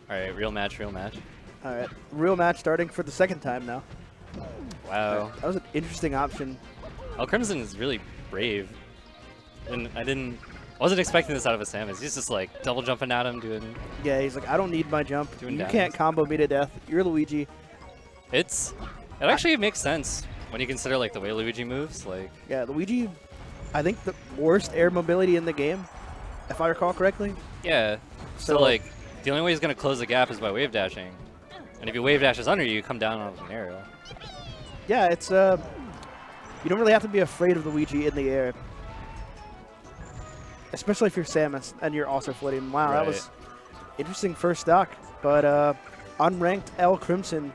All right, real match, real match. All right, real match starting for the second time now. Wow. Right, that was an interesting option. Oh, Crimson is really brave. And I wasn't expecting this out of a Samus. He's just like double jumping at him, doing. Yeah, he's like, I don't need my jump. Doing You downs. can't combo me to death. You're Luigi. It actually makes sense when you consider like the way Luigi moves. Like. Yeah, Luigi, I think the worst air mobility in the game, if I recall correctly. Yeah. So like, the only way he's gonna close the gap is by wave dashing, and if he wave dashes under you, you come down on an aerial. Yeah, it's you don't really have to be afraid of Luigi in the air. Especially if you're Samus and you're also floating. Wow, that was interesting first stock. But unranked L Crimson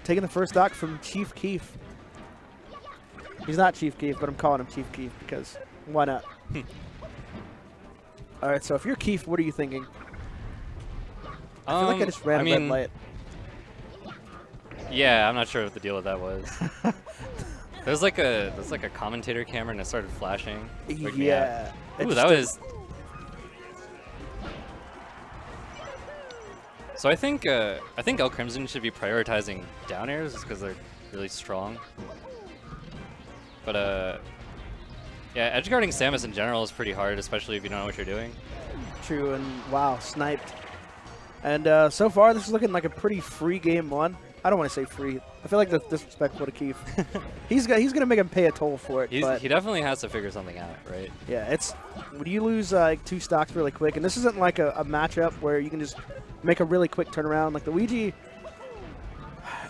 taking the first stock from Chief Keef. He's not Chief Keef, but I'm calling him Chief Keef because why not? All right, so if you're Keef, what are you thinking? I feel like I just ran a red light. Yeah, I'm not sure what the deal with that was. There's like a commentator camera and it started flashing. Yeah. Ooh, that was. So I think L Crimson should be prioritizing down airs just because they're really strong. But yeah, edgeguarding Samus in general is pretty hard, especially if you don't know what you're doing. True, and wow, sniped. And so far, this is looking like a pretty free game one. I don't want to say free. I feel like that's disrespectful to Keef. he's gonna make him pay a toll for it. But he definitely has to figure something out, right? Yeah, it's when you lose like 2 stocks really quick, and this isn't like a matchup where you can just make a really quick turnaround. Like Luigi,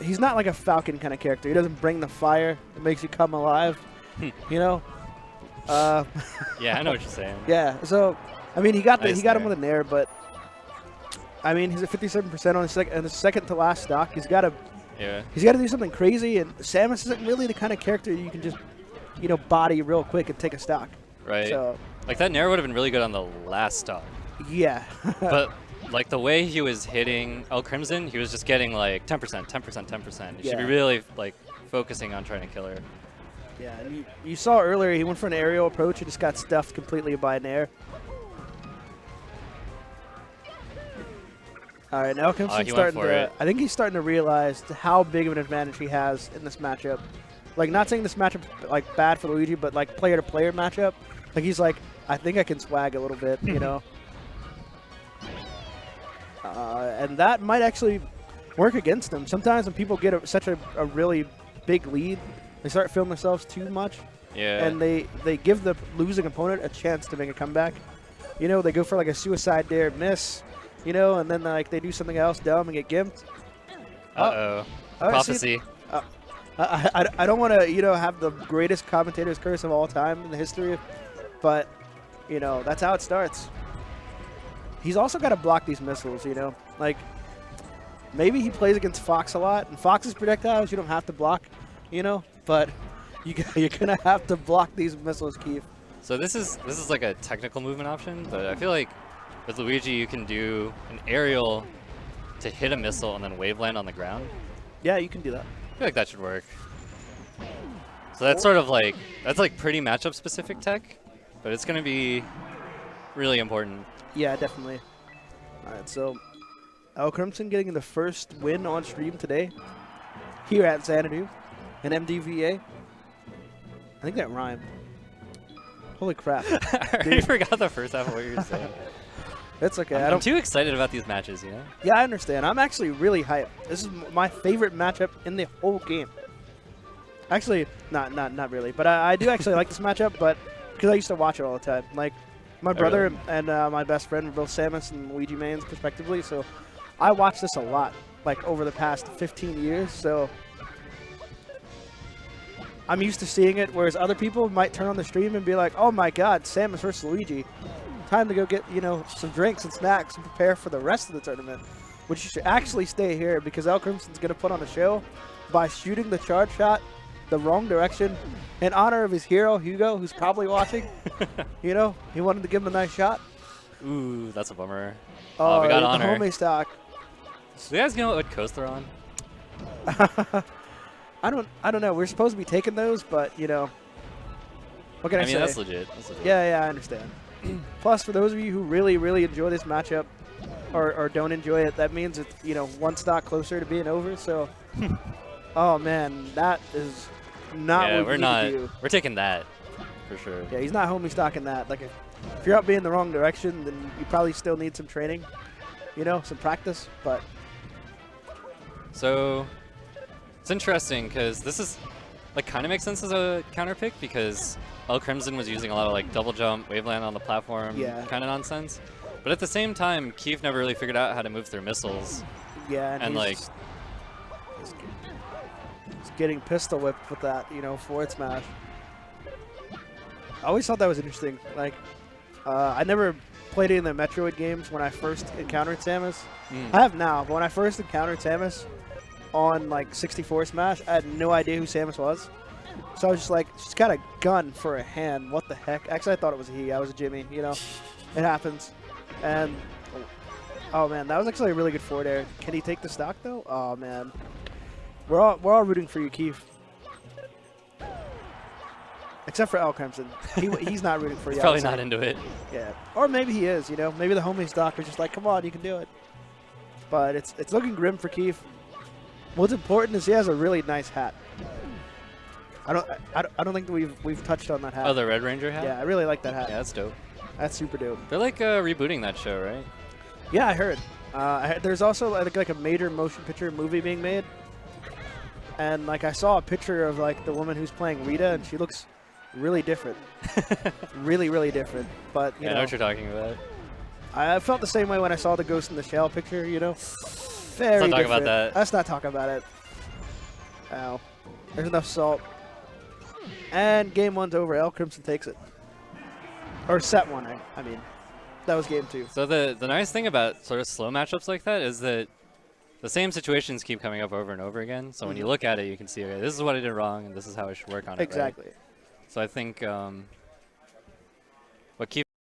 he's not like a Falcon kind of character. He doesn't bring the fire that makes you come alive. You know. Yeah, I know what you're saying. Yeah, so I mean, he got him with a nair, but I mean, he's at 57% on the second to last stock. He's got to do something crazy, and Samus isn't really the kind of character you can just, body real quick and take a stock. Right. So, like that nair would have been really good on the last stock. Yeah. But like the way he was hitting L Crimson, he was just getting like 10%, 10%, 10%. You should be really like focusing on trying to kill her. Yeah, and you saw earlier he went for an aerial approach and just got stuffed completely by an air. All right, now Crimson's starting to. I think he's starting to realize how big of an advantage he has in this matchup. Like, not saying this matchup like bad for Luigi, but like player-to-player matchup. Like he's like, I think I can swag a little bit, and that might actually work against him. Sometimes when people get such a really big lead, they start feeling themselves too much. Yeah. And they give the losing opponent a chance to make a comeback. They go for like a suicide dare miss. And then like they do something else dumb and get gimped. Uh-oh. Prophecy. I don't want to, have the greatest commentator's curse of all time in the history, but, that's how it starts. He's also got to block these missiles, Like, maybe he plays against Fox a lot, and Fox's projectiles you don't have to block, but you're going to have to block these missiles, Keef. So this is like a technical movement option, but I feel like with Luigi, you can do an aerial to hit a missile and then wave land on the ground. Yeah, you can do that. I feel like that should work. So that's sort of like, that's like pretty matchup specific tech, but it's going to be really important. Yeah, definitely. All right, so L Crimson getting the first win on stream today here at Xanadu and MDVA. I think that rhymed. Holy crap. I already forgot the first half of what you were saying. It's okay. I'm too excited about these matches, Yeah, I understand. I'm actually really hyped. This is my favorite matchup in the whole game. Actually, not really, but I do actually like this matchup, but because I used to watch it all the time. Like, my brother and my best friend were both Samus and Luigi mains, respectively, so I watched this a lot, like, over the past 15 years, so I'm used to seeing it, whereas other people might turn on the stream and be like, oh my god, Samus versus Luigi. Time to go get, some drinks and snacks and prepare for the rest of the tournament. Which you should actually stay here because L Crimson's going to put on a show by shooting the charge shot the wrong direction in honor of his hero, Hugo, who's probably watching. He wanted to give him a nice shot. Ooh, that's a bummer. Oh, we got the honor. homie stock. Do you guys know what coast they're on? I don't know. We're supposed to be taking those, but, what can I say? That's legit. That's legit. Yeah, I understand. Plus, for those of you who really, really enjoy this matchup, or don't enjoy it, that means it's, you know, one stock closer to being over. So, oh man, that is not Yeah, what we're you need not. to do. We're taking that for sure. Yeah, he's not homie stocking that. Like, if you're up being the wrong direction, then you probably still need some training, you know, some practice. But so it's interesting because this is like kind of makes sense as a counter pick because El Crimson was using a lot of like double jump, waveland on the platform, kind of nonsense. But at the same time, Keef never really figured out how to move through missiles. yeah, And like, he's getting pistol whipped with that, you know, forward smash. I always thought that was interesting. Like, I never played any of the Metroid games when I first encountered Samus. I have now, but when I first encountered Samus on like 64 Smash, I had no idea who Samus was. So I was just like, she's got a gun for a hand. What the heck? Actually, I thought it was a he. I was a Jimmy. You know, it happens. And oh man, that was actually a really good forward air. Can he take the stock though? Oh man, we're all rooting for you, Keef. Except for El Crimson. He's not rooting for you. he's probably not into it. Yeah, or maybe he is. You know, maybe the homie stock is just like, come on, you can do it. But it's looking grim for Keef. What's important is he has a really nice hat. I don't think that we've touched on that hat. Oh, the Red Ranger hat? Yeah, I really like that hat. Yeah, that's dope. That's super dope. They're like rebooting that show, right? Yeah, I heard. There's also like a major motion picture movie being made. And like I saw a picture of like the woman who's playing Rita, and she looks really different. really, really different. But you I know know what you're talking about. I felt the same way when I saw the Ghost in the Shell picture, you know? Very Let's not talk different. about that. Let's not talk about it. Ow. There's enough salt. And game one's over. El Crimson takes it. Or set one, I mean. That was game two. So the nice thing about sort of slow matchups like that is that the same situations keep coming up over and over again. So when you look at it, you can see, okay, this is what I did wrong, and this is how I should work on it. Exactly. Right? So I think what Keef